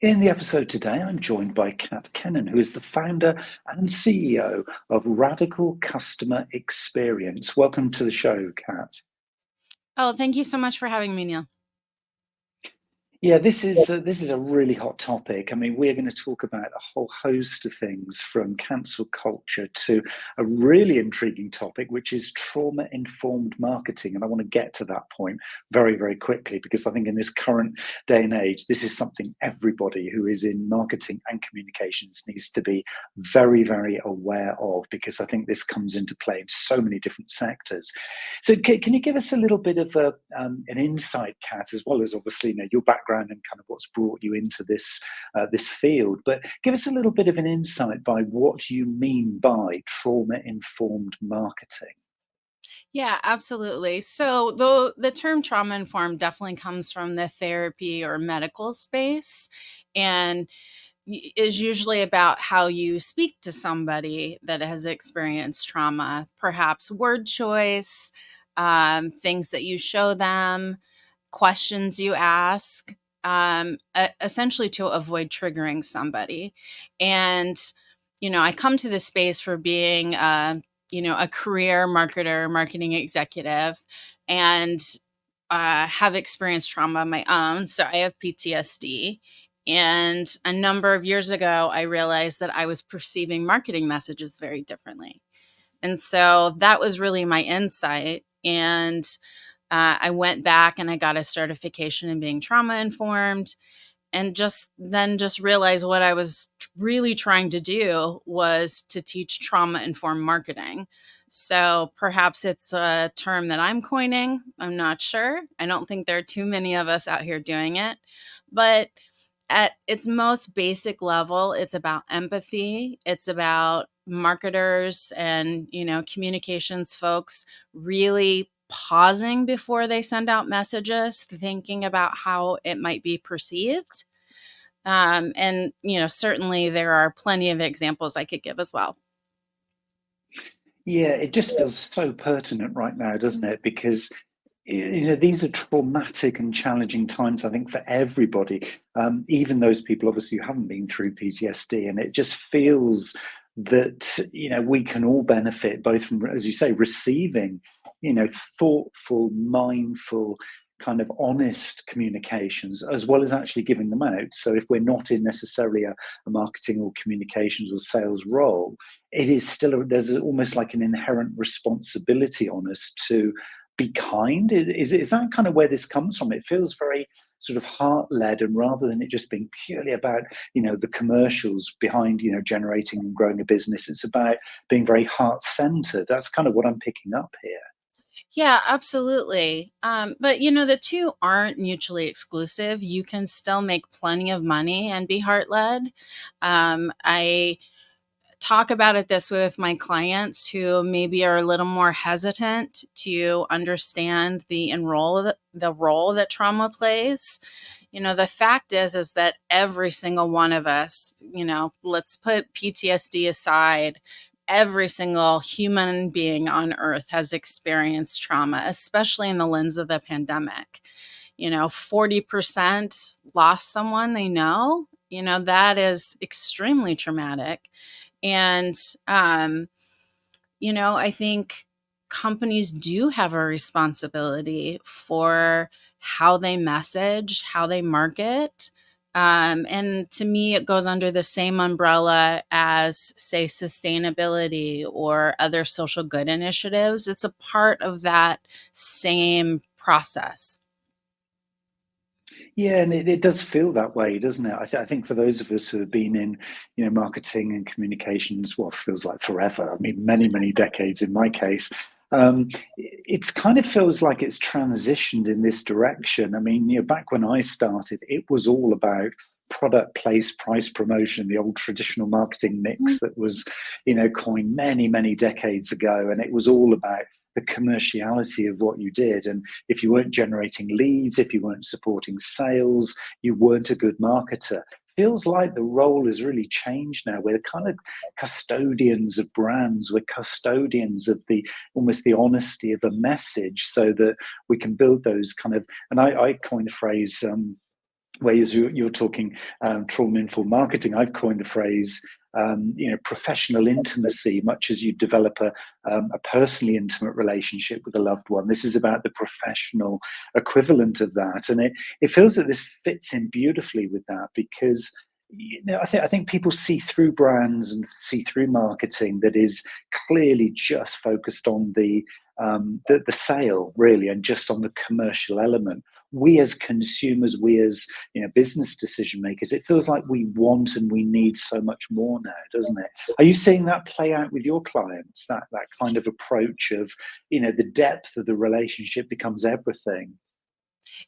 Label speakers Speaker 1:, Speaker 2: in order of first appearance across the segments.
Speaker 1: In the episode today, I'm joined by Kat Kennan, who is the founder and CEO of Radical Customer Experience. Welcome to the show, Kat.
Speaker 2: Oh, thank you so much for having me, Neil.
Speaker 1: Yeah, this is a really hot topic. I mean, we're going to talk about a whole host of things from cancel culture to a really intriguing topic, which is trauma-informed marketing. And I want to get to that point very, very quickly because I think in this current day and age, this is something everybody who is in marketing and communications needs to be very, very aware of because I think this comes into play in so many different sectors. So, can you give us a little bit of an insight, Kat, as well as obviously your background and kind of what's brought you into this field? But give us a little bit of an insight by what you mean by trauma-informed marketing.
Speaker 2: Yeah, absolutely. So the term trauma informed definitely comes from the therapy or medical space and is usually about how you speak to somebody that has experienced trauma, perhaps word choice, things that you show them, questions you ask, essentially to avoid triggering somebody. And, I come to this space for being, a career marketer, marketing executive, and have experienced trauma of my own. So I have PTSD. And a number of years ago, I realized that I was perceiving marketing messages very differently. And so that was really my insight. And I went back and I got a certification in being trauma informed and just realized what I was really trying to do was to teach trauma informed marketing. So perhaps it's a term that I'm coining. I'm not sure. I don't think there are too many of us out here doing it. But at its most basic level, it's about empathy. It's about marketers and, communications folks really pausing before they send out messages, thinking about how it might be perceived. And, certainly there are plenty of examples I could give as well.
Speaker 1: Yeah, it just feels so pertinent right now, doesn't it? Because these are traumatic and challenging times, I think, for everybody, even those people obviously who haven't been through PTSD. And it just feels that, we can all benefit both from, as you say, receiving, thoughtful, mindful, kind of honest communications, as well as actually giving them out. So if we're not in necessarily a marketing or communications or sales role, it is still, there's almost like an inherent responsibility on us to be kind. Is that kind of where this comes from? It feels very sort of heart led, and rather than it just being purely about the commercials behind generating and growing a business, it's about being very heart centered. That's kind of what I'm picking up here.
Speaker 2: Yeah, absolutely. But the two aren't mutually exclusive. You can still make plenty of money and be heart led. I talk about it this way with my clients who maybe are a little more hesitant to understand the role that trauma plays. The fact is that every single one of us, let's put PTSD aside, every single human being on earth has experienced trauma, especially in the lens of the pandemic. 40% lost someone they know. That is extremely traumatic. And, I think companies do have a responsibility for how they message, how they market. And to me, it goes under the same umbrella as, say, sustainability or other social good initiatives. It's a part of that same process.
Speaker 1: Yeah, and it does feel that way, doesn't it? I think for those of us who have been in, marketing and communications, well, feels like forever. I mean, many, many decades in my case. It's kind of feels like it's transitioned in this direction. I mean, back when I started, it was all about product, place, price, promotion, the old traditional marketing mix that was, coined many, many decades ago, and it was all about the commerciality of what you did. And if you weren't generating leads, if you weren't supporting sales, you weren't a good marketer. Feels like the role has really changed now. We're kind of custodians of brands. We're custodians of the almost the honesty of a message, so that we can build those kind of. And I coined the phrase whereas you're talking trauma-informed marketing, I've coined the phrase, professional intimacy, much as you develop a personally intimate relationship with a loved one. This is about the professional equivalent of that. And it feels that this fits in beautifully with that because I think people see through brands and see through marketing that is clearly just focused on the sale really and just on the commercial element. We as consumers, we as business decision makers, it feels like we want and we need so much more now, doesn't it? Are you seeing that play out with your clients? That kind of approach of the depth of the relationship becomes everything.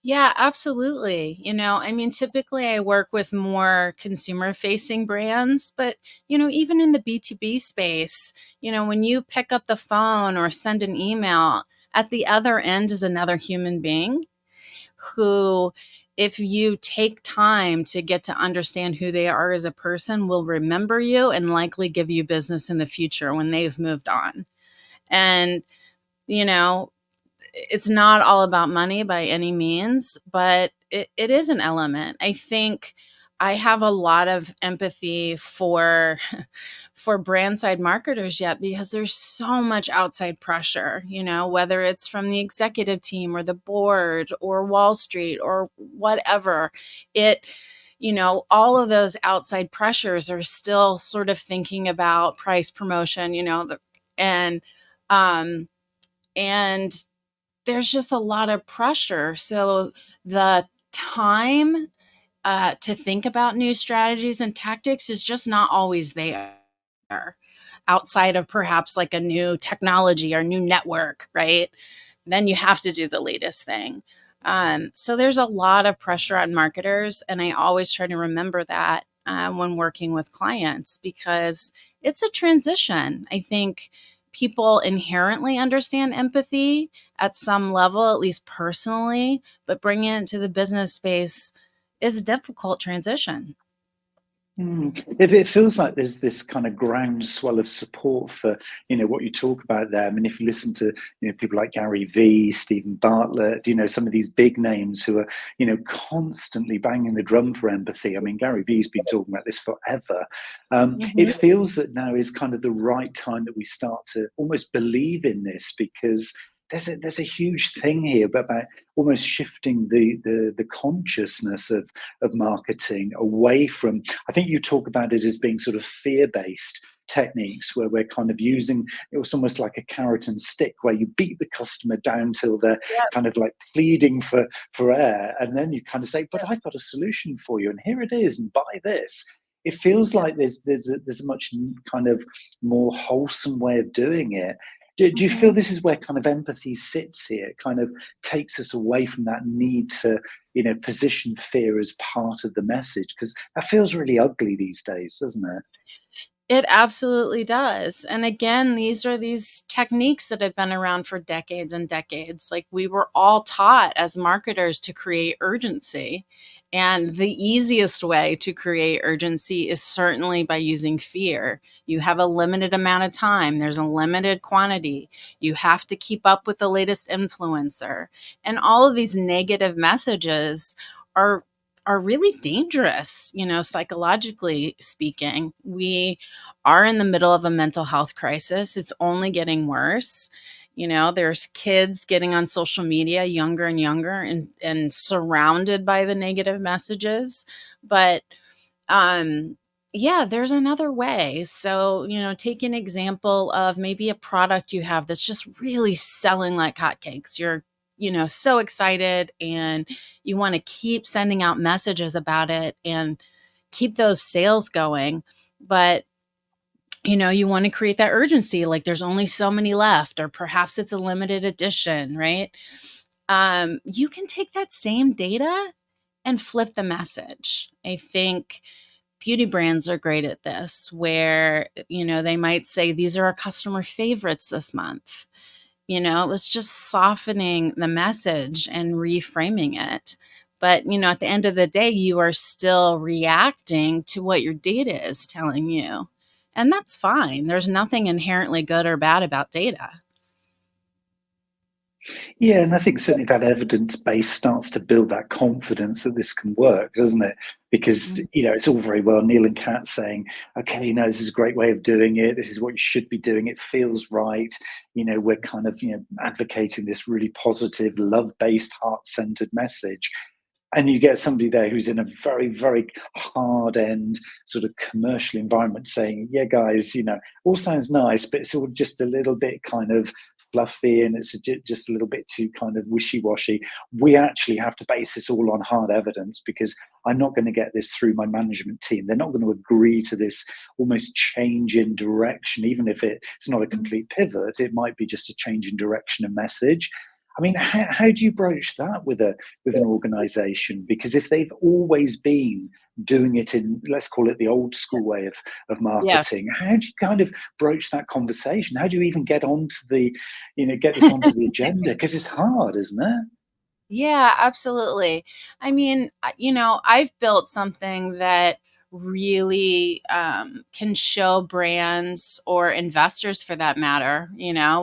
Speaker 2: Yeah, absolutely. I mean, typically I work with more consumer facing brands, but, even in the B2B space, when you pick up the phone or send an email, at the other end is another human being who, if you take time to get to understand who they are as a person, will remember you and likely give you business in the future when they've moved on. And, you know, it's not all about money by any means, but it is an element. I think I have a lot of empathy for for brand side marketers yet because there's so much outside pressure, whether it's from the executive team or the board or Wall Street or whatever. It all of those outside pressures are still sort of thinking about price promotion, and um and there's just a lot of pressure. So the time to think about new strategies and tactics is just not always there outside of perhaps like a new technology or new network, right? Then you have to do the latest thing. So there's a lot of pressure on marketers. And I always try to remember that when working with clients because it's a transition. I think people inherently understand empathy at some level, at least personally, but bringing it to the business space is a difficult transition.
Speaker 1: It feels like there's this kind of groundswell of support for what you talk about there. I mean, if you listen to people like Gary Vee, Stephen Bartlett, some of these big names who are constantly banging the drum for empathy. I mean, Gary Vee's been talking about this forever. It
Speaker 2: Mhm.
Speaker 1: feels that now is kind of the right time that we start to almost believe in this because there's a huge thing here about almost shifting the consciousness of marketing away from. I think you talk about it as being sort of fear-based techniques where we're kind of using it was almost like a carrot and stick where you beat the customer down till they're kind of like pleading for air and then you kind of say, but I've got a solution for you and here it is and buy this. It feels
Speaker 2: Yeah.
Speaker 1: like there's a much kind of more wholesome way of doing it. Do you feel
Speaker 2: Mhm.
Speaker 1: this is where kind of empathy sits here? It kind of takes us away from that need to, position fear as part of the message because that feels really ugly these days, doesn't it?
Speaker 2: It absolutely does. And again, these are these techniques that have been around for decades and decades. Like we were all taught as marketers to create urgency. And the easiest way to create urgency is certainly by using fear. You have a limited amount of time, there's a limited quantity. You have to keep up with the latest influencer. And all of these negative messages are are really dangerous, psychologically speaking. We are in the middle of a mental health crisis. It's only getting worse. There's kids getting on social media younger and younger and surrounded by the negative messages. But yeah, there's another way. So, take an example of maybe a product you have that's just really selling like hotcakes. You're so excited and you want to keep sending out messages about it and keep those sales going. But you want to create that urgency, like there's only so many left, or perhaps it's a limited edition, right? You can take that same data and flip the message. I think beauty brands are great at this, where, they might say, these are our customer favorites this month. It was just softening the message and reframing it. But, at the end of the day, you are still reacting to what your data is telling you. And that's fine. There's nothing inherently good or bad about data.
Speaker 1: Yeah, and I think certainly that evidence base starts to build that confidence that this can work, doesn't it? Because,
Speaker 2: Mhm.
Speaker 1: it's all very well Neil and Kat saying, okay, this is a great way of doing it. This is what you should be doing. It feels right. We're kind of, advocating this really positive, love-based, heart-centered message. And you get somebody there who's in a very, very hard end sort of commercial environment saying, yeah, guys, all sounds nice, but it's all just a little bit kind of fluffy and it's just a little bit too kind of wishy-washy. We actually have to base this all on hard evidence because I'm not going to get this through my management team. They're not going to agree to this almost change in direction, even if it's not a
Speaker 2: Mhm.
Speaker 1: complete pivot. It might be just a change in direction and message. I mean, how do you broach that with an organization? Because if they've always been doing it in, let's call it the old school way of
Speaker 2: Yeah.
Speaker 1: marketing, how do you kind of broach that conversation? How do you even get onto get this onto the agenda? Because it's hard, isn't it?
Speaker 2: Yeah, absolutely. I mean, I've built something that really can show brands or investors for that matter,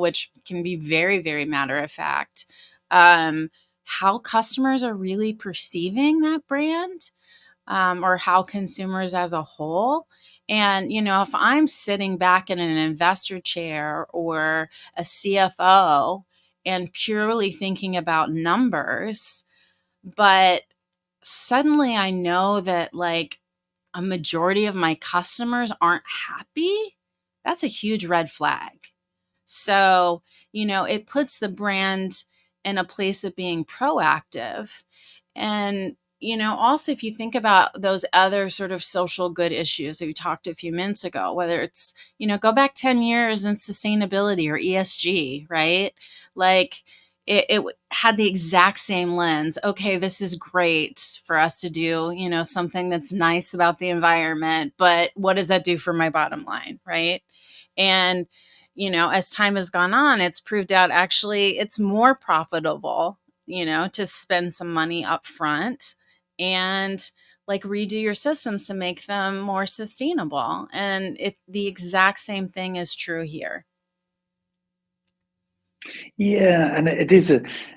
Speaker 2: which can be very, very matter of fact, um, how customers are really perceiving that brand, or how consumers as a whole. And, if I'm sitting back in an investor chair or a CFO and purely thinking about numbers, but suddenly I know that like a majority of my customers aren't happy, that's a huge red flag. So, it puts the brand in a place of being proactive. And, also if you think about those other sort of social good issues that we talked a few minutes ago, whether it's, go back 10 years in sustainability or ESG, right? Like had the exact same lens. Okay, this is great for us to do, something that's nice about the environment, but what does that do for my bottom line, right? And as time has gone on, it's proved out actually it's more profitable, to spend some money up front and like redo your systems to make them more sustainable. And the exact same thing is true here.
Speaker 1: Yeah, and it is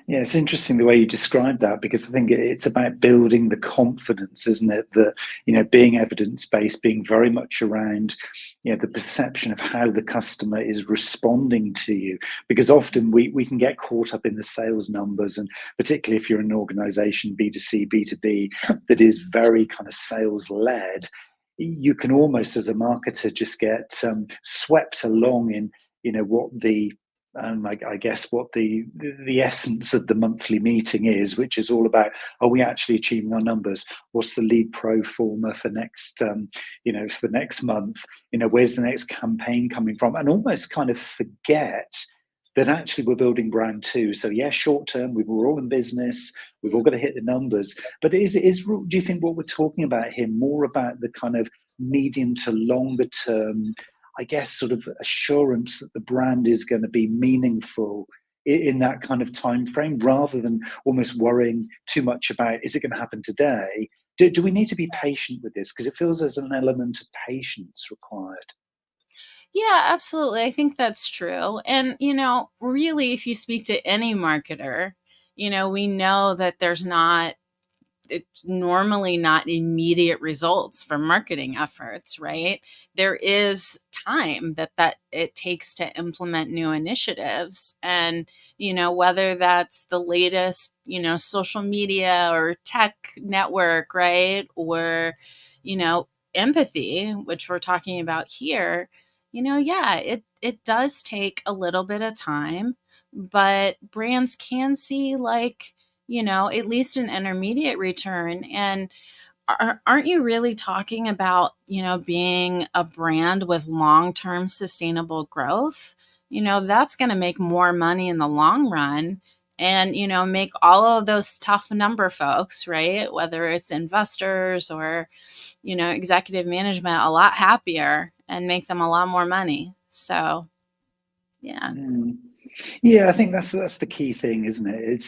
Speaker 1: it's interesting the way you describe that because I think it's about building the confidence, isn't it? That, being evidence based, being very much around, the perception of how the customer is responding to you. Because often we can get caught up in the sales numbers, and particularly if you're an organization, B2C, B2B, that is very kind of sales led, you can almost, as a marketer, just get swept along in, what I guess what the essence of the monthly meeting is, which is all about: are we actually achieving our numbers? What's the lead pro forma for next, for next month? Where's the next campaign coming from? And almost kind of forget that actually we're building brand too. So yeah, short term, we're all in business, we've all got to hit the numbers. But do you think what we're talking about here more about the kind of medium to longer term, I guess, sort of assurance that the brand is going to be meaningful in that kind of time frame, rather than almost worrying too much about, is it going to happen today? Do we need to be patient with this? Because it feels there's an element of patience required.
Speaker 2: Yeah, absolutely. I think that's true. And, really, if you speak to any marketer, we know that it's normally not immediate results from marketing efforts, right? There is time that it takes to implement new initiatives. And, whether that's the latest, social media or tech network, right? Or, you know, empathy, which we're talking about here, yeah, it does take a little bit of time, but brands can see like, at least an intermediate return. And aren't you really talking about, being a brand with long term sustainable growth? That's going to make more money in the long run and, make all of those tough number folks, right? Whether it's investors or, executive management, a lot happier and make them a lot more money. So, yeah.
Speaker 1: Mm. Yeah, I think that's the key thing, isn't it?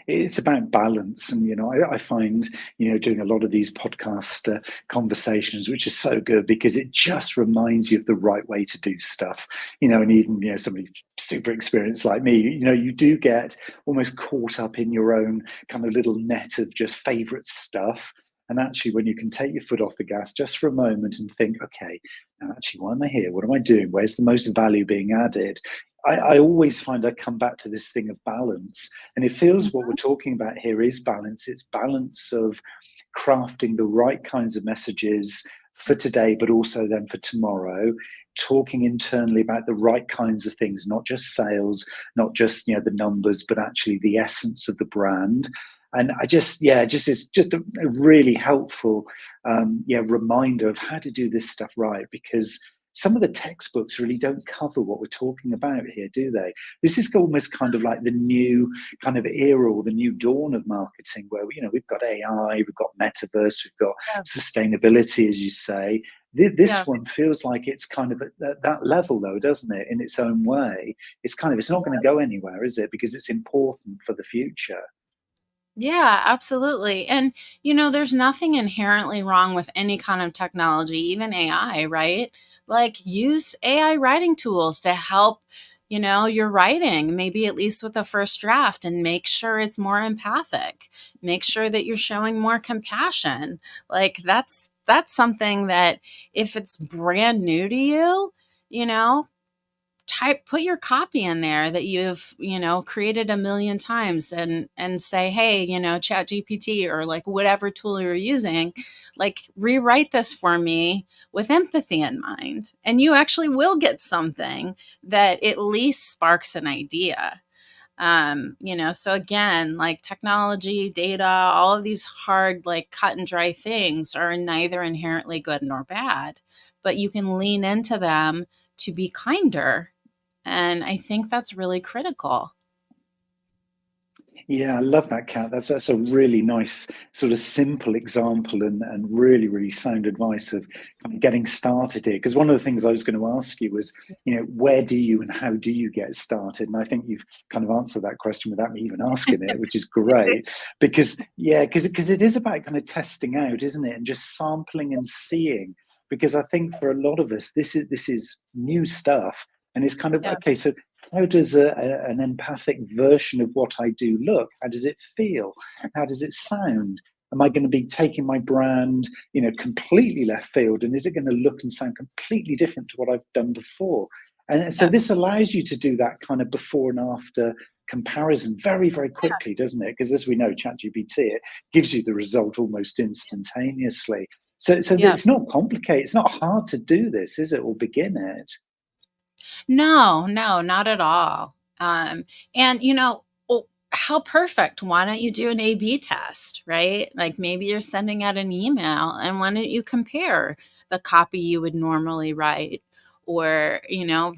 Speaker 1: It's about balance, and I find doing a lot of these podcast conversations, which is so good because it just reminds you of the right way to do stuff. And even somebody super experienced like me, you do get almost caught up in your own kind of little net of just favorite stuff. And actually, when you can take your foot off the gas just for a moment and think, okay, now actually, why am I here? What am I doing? Where's the most value being added? I always find I come back to this thing of balance. And it feels what we're talking about here is balance. It's balance of crafting the right kinds of messages for today, but also then for tomorrow, talking internally about the right kinds of things, not just sales, not just the numbers, but actually the essence of the brand. And it's just a really helpful reminder of how to do this stuff right, because some of the textbooks really don't cover what we're talking about here, do they? This is almost kind of like the new kind of era or the new dawn of marketing, where we've got AI, we've got metaverse, we've got
Speaker 2: Yeah.
Speaker 1: sustainability, as you say. This
Speaker 2: Yeah.
Speaker 1: one feels like it's kind of at that level, though, doesn't it? In its own way, it's not going to go anywhere, is it? Because it's important for the future.
Speaker 2: Yeah, absolutely. And, there's nothing inherently wrong with any kind of technology, even AI, right? Like, use AI writing tools to help, your writing, maybe at least with a first draft, and make sure it's more empathic. Make sure that you're showing more compassion. Like, that's something that if it's brand new to you, you know, put your copy in there that you've created a million times, and say, hey, chat gpt or like whatever tool you're using, like, rewrite this for me with empathy in mind, and you actually will get something that at least sparks an idea. So again, like, technology, data, all of these hard, like, cut and dry things are neither inherently good nor bad, but you can lean into them to be kinder, and I think that's really critical.
Speaker 1: Yeah, I love that, Kat. That's a really nice sort of simple example, and really, really sound advice of kind of getting started here. Because one of the things I was going to ask you was, where do you and how do you get started? And I think you've kind of answered that question without me even asking it, which is great. Because it is about kind of testing out, isn't it? And just sampling and seeing. Because I think for a lot of us, this is new stuff. And it's kind of,
Speaker 2: Yeah.
Speaker 1: okay, so how does an empathic version of what I do look? How does it feel? How does it sound? Am I going to be taking my brand, completely left field? And is it going to look and sound completely different to what I've done before? And so
Speaker 2: Yeah.
Speaker 1: this allows you to do that kind of before and after comparison very, very quickly, doesn't it? Because as we know, ChatGPT, it gives you the result almost instantaneously. So
Speaker 2: Yeah.
Speaker 1: it's not complicated. It's not hard to do this, is it? Or begin it.
Speaker 2: No, no, not at all. And oh, how perfect. Why don't you do an A/B test, right? Like, maybe you're sending out an email, and why don't you compare the copy you would normally write, or,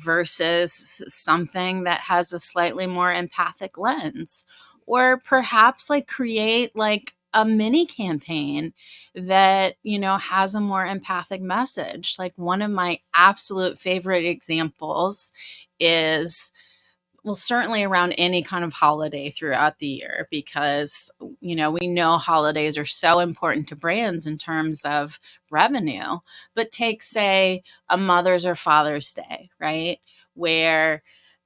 Speaker 2: versus something that has a slightly more empathic lens, or perhaps like create like a mini campaign that, has a more empathic message. Like, one of my absolute favorite examples is, well, certainly around any kind of holiday throughout the year, because, we know holidays are so important to brands in terms of revenue. But take, say, a Mother's or Father's Day, right? Where,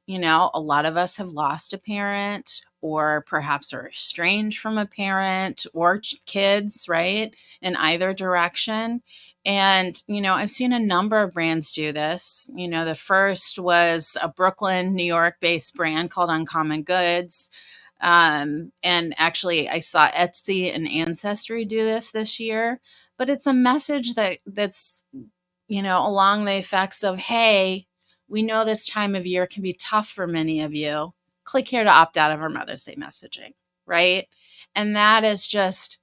Speaker 2: a lot of us have lost a parent, or perhaps are estranged from a parent, or kids, right? In either direction. And, I've seen a number of brands do this. The first was a Brooklyn, New York based brand called Uncommon Goods. And actually, I saw Etsy and Ancestry do this year. But it's a message that's, along the effects of, hey, we know this time of year can be tough for many of you. Click here to opt out of our Mother's Day messaging, right? And that is just,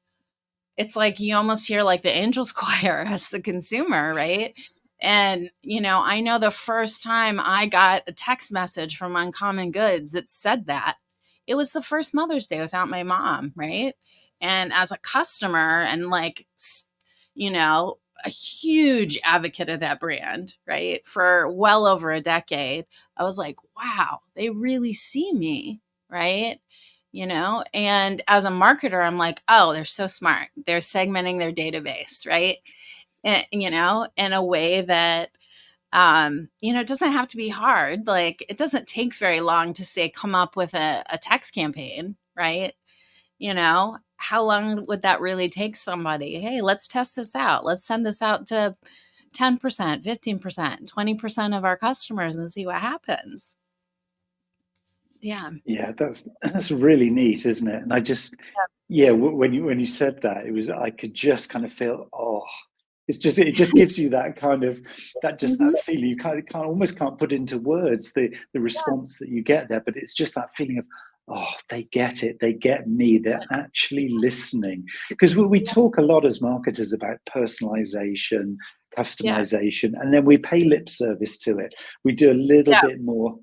Speaker 2: it's like you almost hear like the angels choir as the consumer, right? And, I know the first time I got a text message from Uncommon Goods that said that, it was the first Mother's Day without my mom, right? And as a customer, and like, you know, a huge advocate of that brand, right? For well over a decade. I was like, wow, they really see me, right? And as a marketer, I'm like, oh, they're so smart. They're segmenting their database, right? And, in a way that, it doesn't have to be hard. Like, it doesn't take very long to say, come up with a text campaign, right? How long would that really take somebody? Hey, let's test this out. Let's send this out to 10%, 15%, 20% of our customers and see what happens. Yeah.
Speaker 1: Yeah, that's really neat, isn't it? And I just, yeah, when you said that, it was I could just kind of feel, oh, it just gives you that kind of
Speaker 2: Mhm.
Speaker 1: that feeling. You can't almost can't put into words the
Speaker 2: Yeah.
Speaker 1: response that you get there, but it's just that feeling of, oh, they get it, they get me, they're actually listening. Because we
Speaker 2: Yeah.
Speaker 1: talk a lot as marketers about personalization,
Speaker 2: Yeah.
Speaker 1: customization, and then we pay lip service to it. We do a little
Speaker 2: Yeah.
Speaker 1: bit more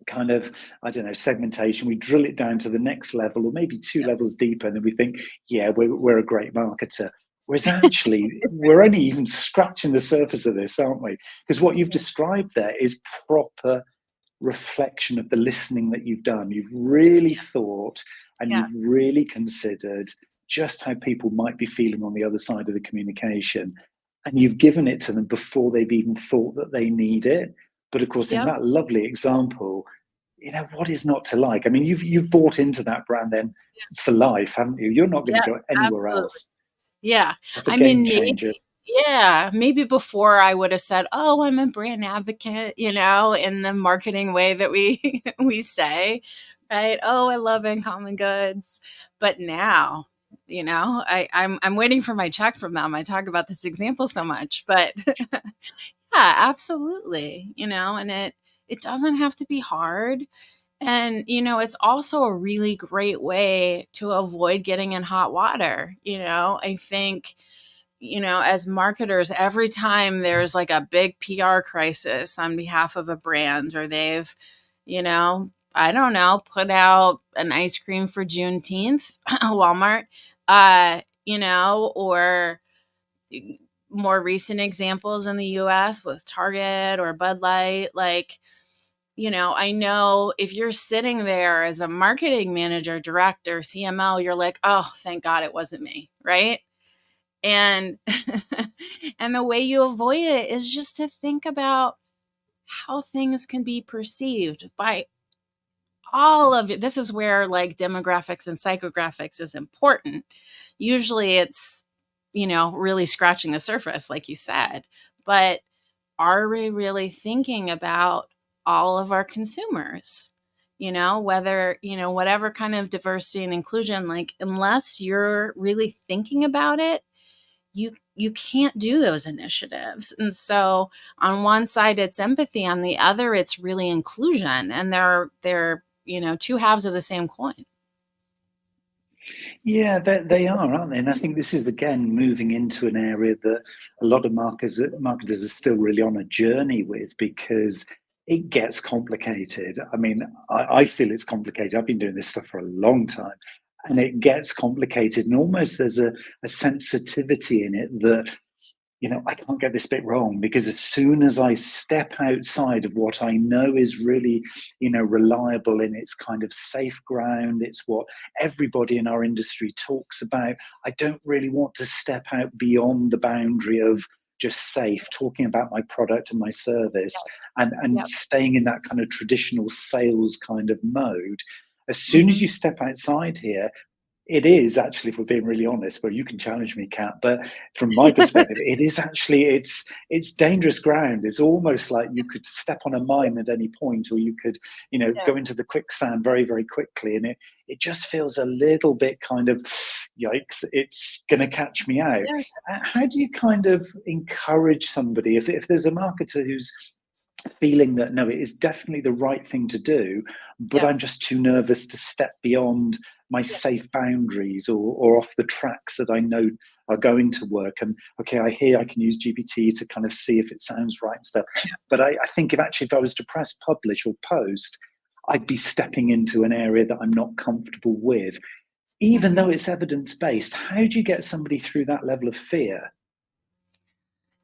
Speaker 1: kind of, I don't know, segmentation. We drill it down to the next level or maybe two levels deeper, and then we think, yeah, we're a great marketer. Whereas actually, we're only even scratching the surface of this, aren't we? Because what you've described there is proper reflection of the listening that you've done. You've really thought and
Speaker 2: Yeah.
Speaker 1: you've really considered just how people might be feeling on the other side of the communication. And you've given it to them before they've even thought that they need it. But of course, in
Speaker 2: Yep.
Speaker 1: that lovely example, what is not to like? I mean, you've bought into that brand then for life, haven't you? You're not going to
Speaker 2: Yeah.
Speaker 1: go anywhere
Speaker 2: Absolutely.
Speaker 1: else.
Speaker 2: Yeah.
Speaker 1: That's a
Speaker 2: I
Speaker 1: game
Speaker 2: mean,
Speaker 1: changer.
Speaker 2: maybe before I would have said, "Oh, I'm a brand advocate," in the marketing way that we we say, right? "Oh, I love Uncommon Goods." But now, I'm waiting for my check from them. I talk about this example so much, but yeah, absolutely, and it doesn't have to be hard. And, it's also a really great way to avoid getting in hot water. I think, as marketers, every time there's like a big PR crisis on behalf of a brand, or they've, I don't know, put out an ice cream for Juneteenth, Walmart, or more recent examples in the US with Target or Bud Light, like, I know if you're sitting there as a marketing manager, director, CMO, you're like, oh, thank God it wasn't me, right? And and the way you avoid it is just to think about how things can be perceived by all of it. This is where like demographics and psychographics is important. Usually it's, really scratching the surface, like you said. But are we really thinking about all of our consumers? Whether, whatever kind of diversity and inclusion, like, unless you're really thinking about it, you can't do those initiatives. And so on one side it's empathy, on the other it's really inclusion, and they're two halves of the same coin.
Speaker 1: Yeah, they are, aren't they? And I think this is again moving into an area that a lot of marketers are still really on a journey with because it gets complicated. I mean, I feel it's complicated. I've been doing this stuff for a long time, and it gets complicated. And almost there's a sensitivity in it that I can't get this bit wrong because as soon as I step outside of what I know is really, reliable in its kind of safe ground, it's what everybody in our industry talks about. I don't really want to step out beyond the boundary of just safe, talking about my product and my service and
Speaker 2: Yep.
Speaker 1: staying in that kind of traditional sales kind of mode. As soon as
Speaker 2: Hmm.
Speaker 1: you step outside here, it is actually, if we're being really honest, well, you can challenge me, Kat, but from my perspective, it is actually it's dangerous ground. It's almost like you could step on a mine at any point, or you could,
Speaker 2: Yeah.
Speaker 1: go into the quicksand very, very quickly. And it just feels a little bit kind of yikes, it's gonna catch me out.
Speaker 2: Yeah.
Speaker 1: How do you kind of encourage somebody if there's a marketer who's feeling that no, it is definitely the right thing to do, but
Speaker 2: Yeah.
Speaker 1: I'm just too nervous to step beyond my
Speaker 2: Yeah.
Speaker 1: safe boundaries or off the tracks that I know are going to work. And okay, I hear I can use GPT to kind of see if it sounds right and stuff. But I think if I was to press publish or post, I'd be stepping into an area that I'm not comfortable with. Even
Speaker 2: Mhm.
Speaker 1: though it's evidence based, how do you get somebody through that level of fear?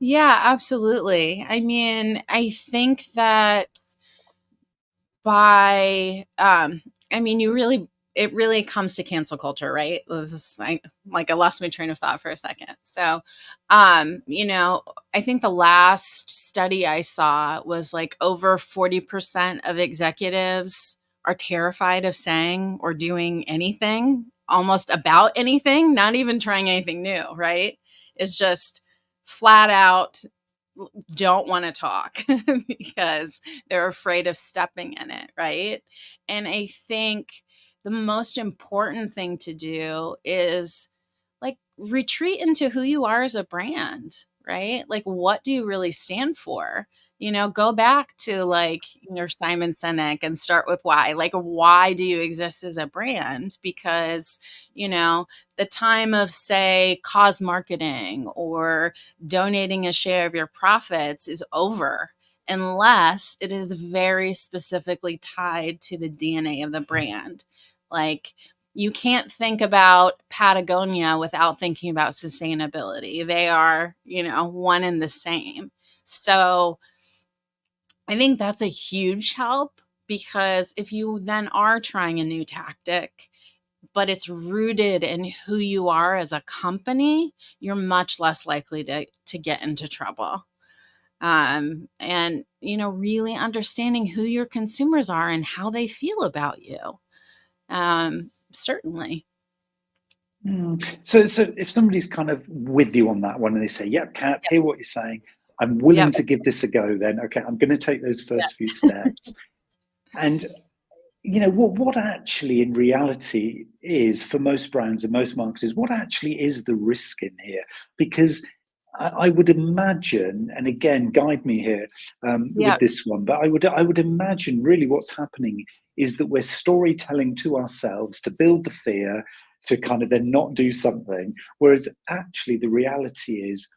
Speaker 2: Yeah, absolutely. I mean, I think that by I mean, it really comes to cancel culture, right? This is I lost my train of thought for a second. So you know, I think the last study I saw was like over 40% of executives are terrified of saying or doing anything, almost about anything, not even trying anything new, right? It's just flat out don't want to talk because they're afraid of stepping in it, right? And I think the most important thing to do is like retreat into who you are as a brand, right? Like, what do you really stand for? You know, go back to like your Simon Sinek and start with why. Like, why do you exist as a brand? Because, you know, the time of, say, cause marketing or donating a share of your profits is over unless it is very specifically tied to the DNA of the brand. Like, you can't think about Patagonia without thinking about sustainability. They are, you know, one and the same. So I think that's a huge help because if you then are trying a new tactic, but it's rooted in who you are as a company, you're much less likely to get into trouble. And you know, really understanding who your consumers are and how they feel about you. Certainly.
Speaker 1: So if somebody's kind of with you on that one and they say, "Yep, Kat,
Speaker 2: Yep.
Speaker 1: hear what you're saying. I'm willing
Speaker 2: Yep.
Speaker 1: to give this a go," then okay, I'm going to take those first few
Speaker 2: Yep.
Speaker 1: steps. And what actually in reality is for most brands and most marketers, what actually is the risk in here? Because I would imagine, and again, guide me here with
Speaker 2: Yep.
Speaker 1: this one, but I would imagine really what's happening is that we're storytelling to ourselves to build the fear to kind of then not do something, whereas actually the reality is,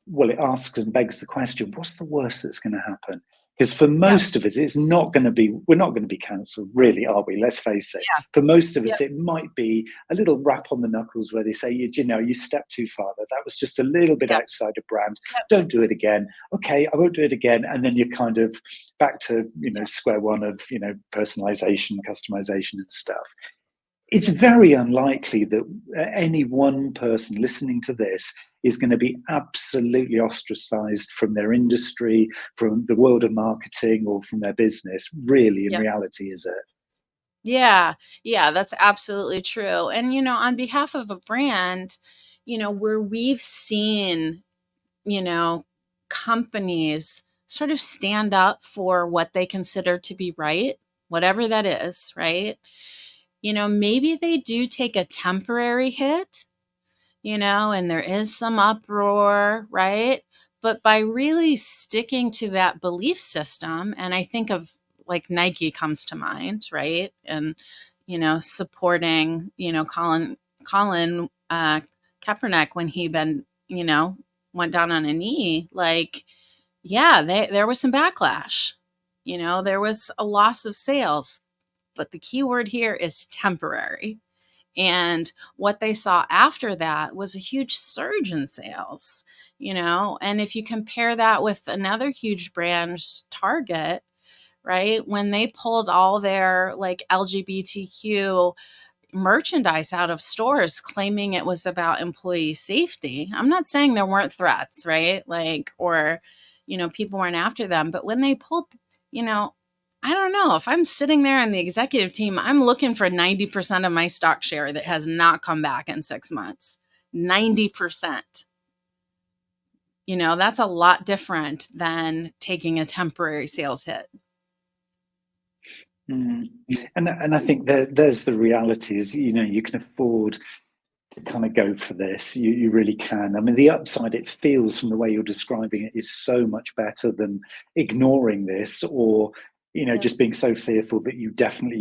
Speaker 1: well, it asks and begs the question, what's the worst that's going to happen? Because for
Speaker 2: Yep.
Speaker 1: most of us, we're not going to be cancelled, really, are we? Let's face it.
Speaker 2: Yeah.
Speaker 1: For most of us,
Speaker 2: Yep.
Speaker 1: it might be a little rap on the knuckles where they say, you stepped too far. That was just a little bit
Speaker 2: Yep.
Speaker 1: outside of brand.
Speaker 2: Yep.
Speaker 1: Don't do it again. Okay, I won't do it again. And then you're kind of back to,
Speaker 2: Yep.
Speaker 1: square one of, personalization, customization and stuff. It's
Speaker 2: Yep.
Speaker 1: very unlikely that any one person listening to this is going to be absolutely ostracized from their industry, from the world of marketing, or from their business. Really, in
Speaker 2: Yep.
Speaker 1: reality, is it?
Speaker 2: Yeah. Yeah, that's absolutely true. And, you know, on behalf of a brand, you know, where we've seen, you know, companies sort of stand up for what they consider to be right, whatever that is, right? You know, maybe they do take a temporary hit, you know, and there is some uproar, right? But by really sticking to that belief system, and I think of like Nike comes to mind, right? And, you know, supporting, you know, Colin Kaepernick when he been, you know, went down on a knee, like, yeah, there was some backlash. You know, there was a loss of sales, but the key word here is temporary. And what they saw after that was a huge surge in sales, you know. And if you compare that with another huge brand, Target, right? When they pulled all their like LGBTQ merchandise out of stores claiming it was about employee safety. I'm not saying there weren't threats, right? Like, or, you know, people weren't after them. But when they pulled, you know, I don't know. If I'm sitting there on the executive team, I'm looking for 90% of my stock share that has not come back in 6 months. 90%. You know, that's a lot different than taking a temporary sales hit.
Speaker 1: Mm. And I think there's the reality is, you can afford to kind of go for this. You really can. I mean, the upside, it feels from the way you're describing it, is so much better than ignoring this or
Speaker 2: Yeah.
Speaker 1: just being so fearful that you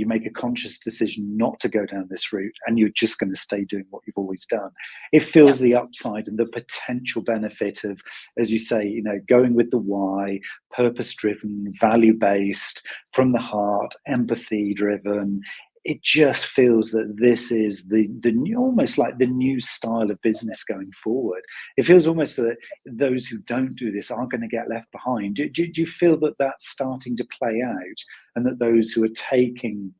Speaker 1: make a conscious decision not to go down this route and you're just going to stay doing what you've always done. It
Speaker 2: Yep.
Speaker 1: feels the upside and the potential benefit of, as you say, going with the why, purpose driven, value based, from the heart, empathy driven. it just feels that this is the new, almost like the new style of business going forward. It feels almost that those who don't do this are going to get left behind. Do you feel that that's starting to play out, and that those who are taking,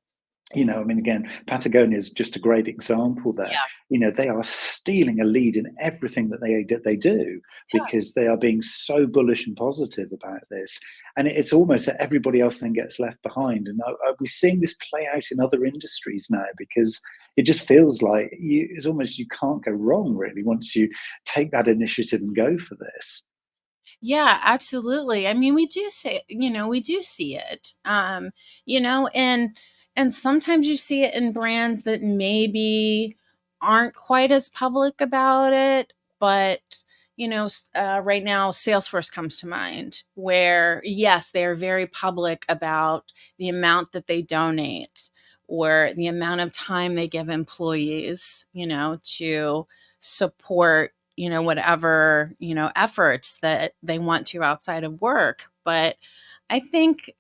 Speaker 1: I mean, again, Patagonia is just a great example there.
Speaker 2: Yeah.
Speaker 1: They are stealing a lead in everything that they do,
Speaker 2: Yeah.
Speaker 1: because they are being so bullish and positive about this. And it's almost that everybody else then gets left behind. And are we seeing this play out in other industries now? Because it just feels like it's almost, you can't go wrong, really, once you take that initiative and go for this.
Speaker 2: Yeah, absolutely. I mean, we do see it. And sometimes you see it in brands that maybe aren't quite as public about it, but right now Salesforce comes to mind, where yes, they are very public about the amount that they donate or the amount of time they give employees, to support whatever efforts that they want to outside of work. But I think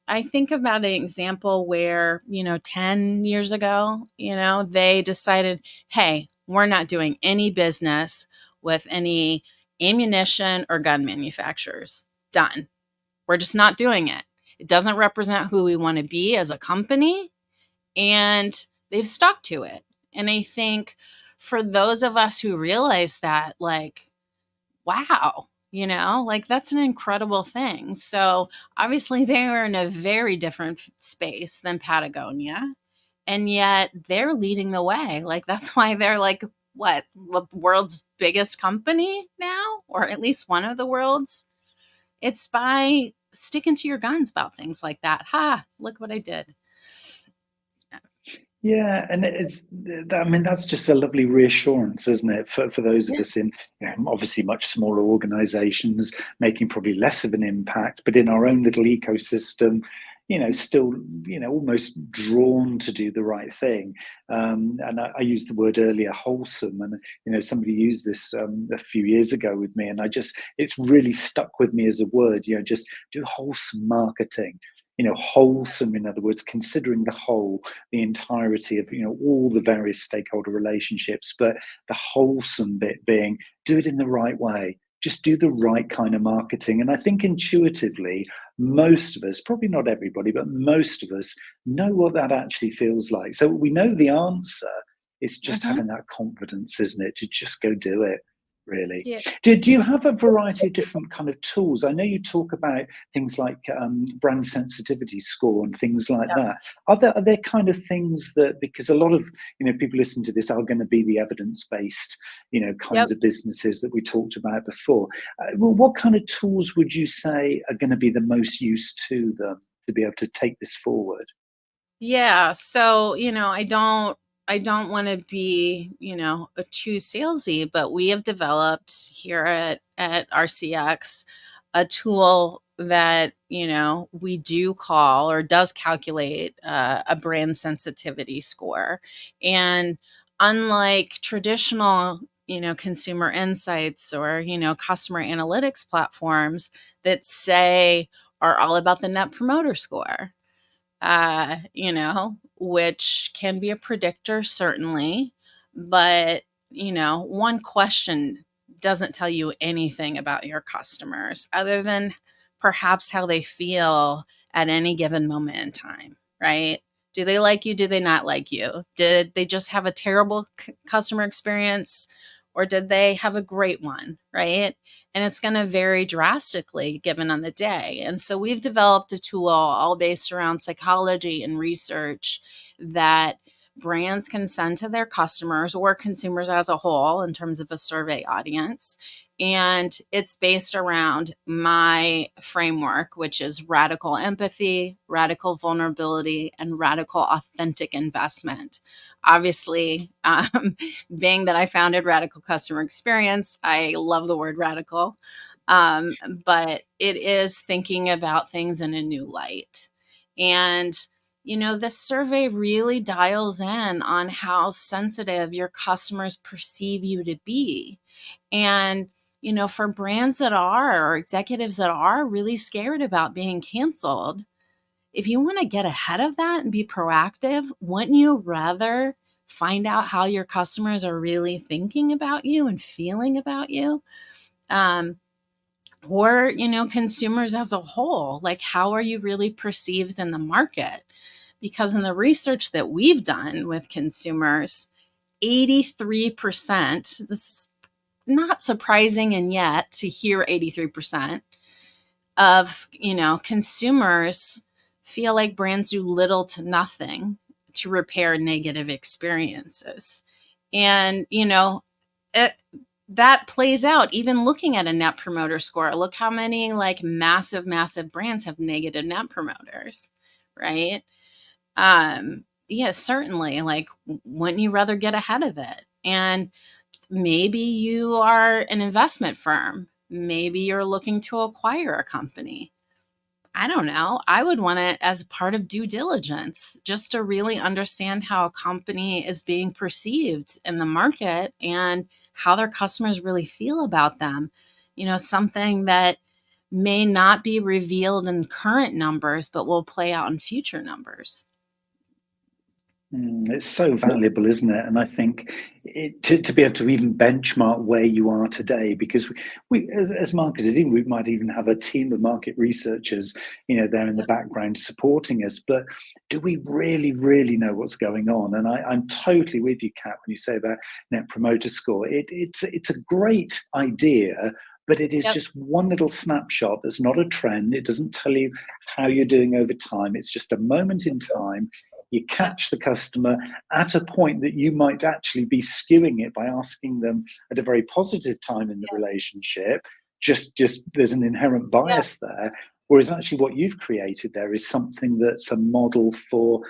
Speaker 2: about an example where 10 years ago they decided, hey, we're not doing any business with any ammunition or gun manufacturers. Done. We're just not doing it. It doesn't represent who we want to be as a company, and they've stuck to it. And I think for those of us who realize that, like, wow, like that's an incredible thing. So obviously they are in a very different space than Patagonia, and yet they're leading the way. Like that's why they're like, what, the world's biggest company now, or at least one of the world's. It's by sticking to your guns about things like that. Ha, look what I did.
Speaker 1: Yeah, and I mean, that's just a lovely reassurance, isn't it, for those of
Speaker 2: Yeah.
Speaker 1: us in, obviously much smaller organizations, making probably less of an impact, but in our own little ecosystem, still, almost drawn to do the right thing. And I used the word earlier, wholesome, and somebody used this a few years ago with me, and it's really stuck with me as a word. Just do wholesome marketing. Wholesome, in other words, considering the whole, the entirety of all the various stakeholder relationships, but the wholesome bit being, do it in the right way, just do the right kind of marketing. And I think intuitively, most of us, probably not everybody, but most of us know what that actually feels like. So we know the answer. It's just
Speaker 2: Mhm.
Speaker 1: having that confidence, isn't it, to just go do it, really.
Speaker 2: Yeah.
Speaker 1: Do you have a variety of different kind of tools? I know you talk about things like brand sensitivity score and things like
Speaker 2: Yep.
Speaker 1: that. Are there kind of things that, because a lot of people listening to this are going to be the evidence based
Speaker 2: Yep.
Speaker 1: kinds of businesses that we talked about before. Well, what kind of tools would you say are going to be the most use to them to be able to take this forward?
Speaker 2: Yeah. So, I don't want to be, a too salesy, but we have developed here at RCX a tool that, we do call or does calculate a brand sensitivity score. And unlike traditional, consumer insights or, customer analytics platforms that say are all about the net promoter score, which can be a predictor, certainly. But, one question doesn't tell you anything about your customers other than perhaps how they feel at any given moment in time, right? Do they like you? Do they not like you? Did they just have a terrible customer experience, or did they have a great one, right? And it's going to vary drastically given on the day. And so we've developed a tool all based around psychology and research that brands can send to their customers or consumers as a whole in terms of a survey audience. And it's based around my framework, which is radical empathy, radical vulnerability, and radical authentic investment. Obviously, being that I founded Radical Customer Experience, I love the word radical. Um, but it is thinking about things in a new light. And, this survey really dials in on how sensitive your customers perceive you to be. And, for brands that are, or executives that are really scared about being canceled, if you want to get ahead of that and be proactive, wouldn't you rather find out how your customers are really thinking about you and feeling about you? Um, or, consumers as a whole, like how are you really perceived in the market? Because in the research that we've done with consumers, 83%, this is not surprising, and yet to hear 83% of, consumers feel like brands do little to nothing to repair negative experiences. And, it, that plays out even looking at a net promoter score. Look how many like massive, massive brands have negative net promoters, right? Yeah, certainly. Like, wouldn't you rather get ahead of it? And maybe you are an investment firm. Maybe you're looking to acquire a company. I don't know. I would want it as part of due diligence just to really understand how a company is being perceived in the market and how their customers really feel about them. Something that may not be revealed in current numbers, but will play out in future numbers.
Speaker 1: It's so valuable, isn't it? And I think to be able to even benchmark where you are today, because as marketers, even we might even have a team of market researchers, there in the background supporting us. But do we really, really know what's going on? And I'm totally with you, Kat, when you say about Net Promoter Score. It's a great idea, but it is
Speaker 2: Yep.
Speaker 1: just one little snapshot that's not a trend. It doesn't tell you how you're doing over time. It's just a moment in time. You
Speaker 2: Yep.
Speaker 1: catch the customer at a point that you might actually be skewing it by asking them at a very positive time in the relationship. Just there's an inherent
Speaker 2: Yep.
Speaker 1: bias there. Whereas actually what you've created there is something that's a model for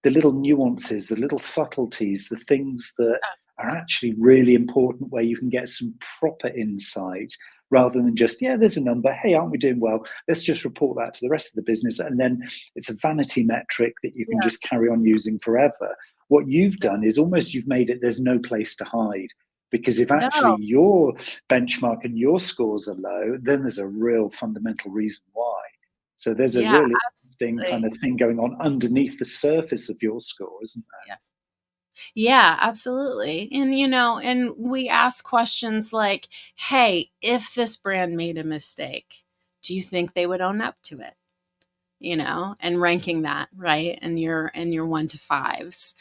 Speaker 1: the little nuances, the little subtleties, the things that are actually really important where you can get some proper insight rather than just, yeah, there's a number. Hey, aren't we doing well? Let's just report that to the rest of the business. And then it's a vanity metric that you can
Speaker 2: Yeah.
Speaker 1: just carry on using forever. What you've
Speaker 2: Yep.
Speaker 1: done is almost you've made it, there's no place to hide. Because if actually
Speaker 2: No.
Speaker 1: your benchmark and your scores are low, then there's a real fundamental reason why. So there's a
Speaker 2: Yeah,
Speaker 1: really interesting kind
Speaker 2: absolutely.
Speaker 1: of thing going on underneath the surface of your score, isn't there?
Speaker 2: Yes. Yeah, absolutely. And we ask questions like, hey, if this brand made a mistake, do you think they would own up to it? And ranking that, right? And your 1 to 5s.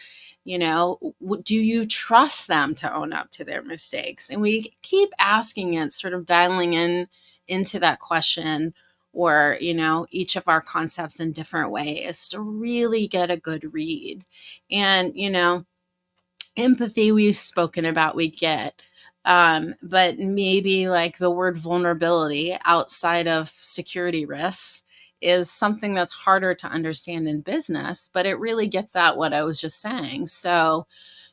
Speaker 2: Do you trust them to own up to their mistakes? And we keep asking it, sort of dialing in into that question, or each of our concepts in different ways to really get a good read. And empathy we've spoken about, we get, but maybe like the word vulnerability outside of security risks is something that's harder to understand in business, but it really gets at what I was just saying. So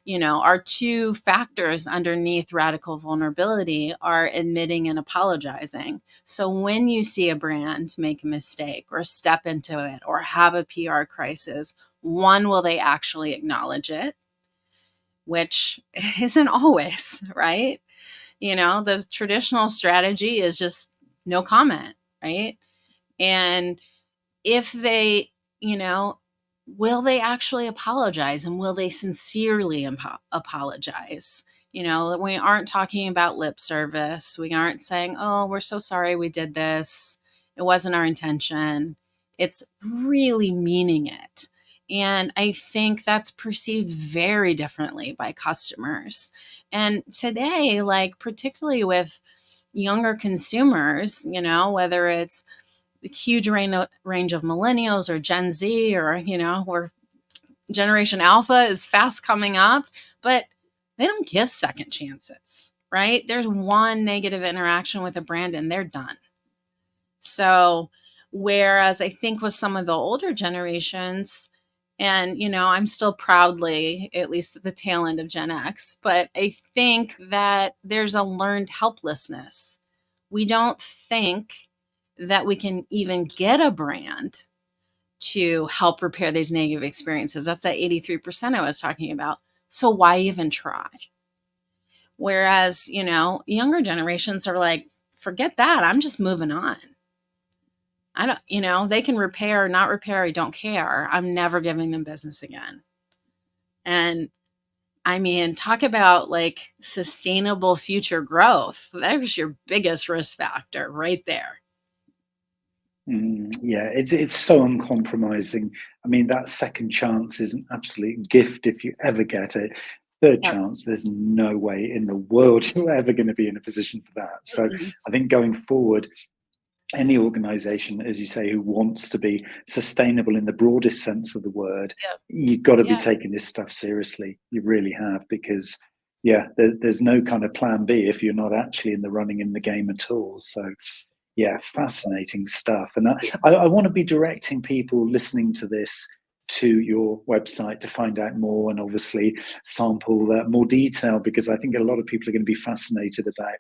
Speaker 2: our two factors underneath radical vulnerability are admitting and apologizing. So when you see a brand make a mistake or step into it or have a PR crisis, one, will they actually acknowledge it? Which isn't always, right? The traditional strategy is just no comment, right? And if they, you know, will they actually apologize, and will they sincerely apologize? We aren't talking about lip service. We aren't saying, oh, we're so sorry we did this. It wasn't our intention. It's really meaning it. And I think that's perceived very differently by customers. And today, like particularly with younger consumers, whether it's the huge range of millennials or Gen Z, or, where Generation Alpha is fast coming up, but they don't give second chances, right? There's one negative interaction with a brand and they're done. So, whereas I think with some of the older generations, and I'm still proudly at least at the tail end of Gen X, but I think that there's a learned helplessness. We don't think that we can even get a brand to help repair these negative experiences. That's that 83% I was talking about. So why even try? Whereas, younger generations are like, forget that. I'm just moving on. I don't, they can repair, not repair, I don't care. I'm never giving them business again. And I mean, talk about like sustainable future growth. There's your biggest risk factor right there.
Speaker 1: Yeah, it's so uncompromising. I mean, that second chance is an absolute gift if you ever get it. Third
Speaker 2: Yep.
Speaker 1: chance, there's no way in the world you're ever going to be in a position for that. So
Speaker 2: Mm-mm.
Speaker 1: I think going forward, any organization, as you say, who wants to be sustainable in the broadest sense of the word,
Speaker 2: Yep.
Speaker 1: you've got to be
Speaker 2: Yeah.
Speaker 1: taking this stuff seriously. You really have, because yeah, there's no kind of plan B if you're not actually in the running in the game at all. So yeah, fascinating stuff. And I want to be directing people listening to this to your website to find out more and obviously sample more detail, because I think a lot of people are going to be fascinated about,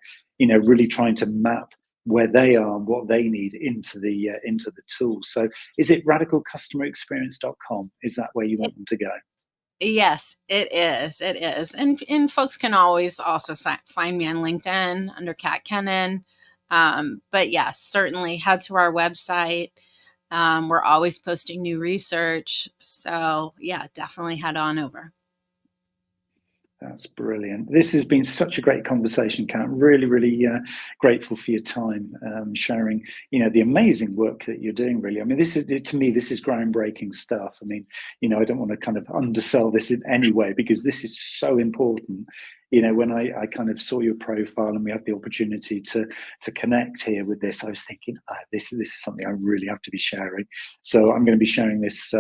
Speaker 1: really trying to map where they are and what they need into the tool. So is it radicalcustomerexperience.com? Is that where you want them to go?
Speaker 2: Yes, it is. It is. And folks can always also find me on LinkedIn under Kat Kennan. But yes, certainly head to our website. We're always posting new research. So yeah, definitely head on over.
Speaker 1: That's brilliant. This has been such a great conversation, Kat. Really, really grateful for your time sharing, the amazing work that you're doing, really. I mean, to me, this is groundbreaking stuff. I mean, I don't want to kind of undersell this in any way, because this is so important. When I kind of saw your profile and we had the opportunity to connect here with this, I was thinking, this is something I really have to be sharing. So I'm going to be sharing this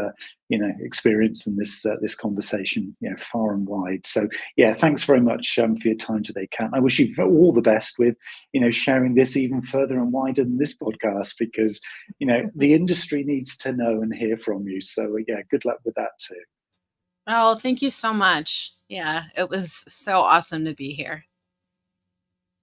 Speaker 1: experience and this conversation far and wide. So yeah, thanks very much for your time today, Kat. I wish you all the best with sharing this even further and wider than this podcast, because the industry needs to know and hear from you. So yeah, good luck with that too.
Speaker 2: Oh, thank you so much. Yeah, it was so awesome to be here.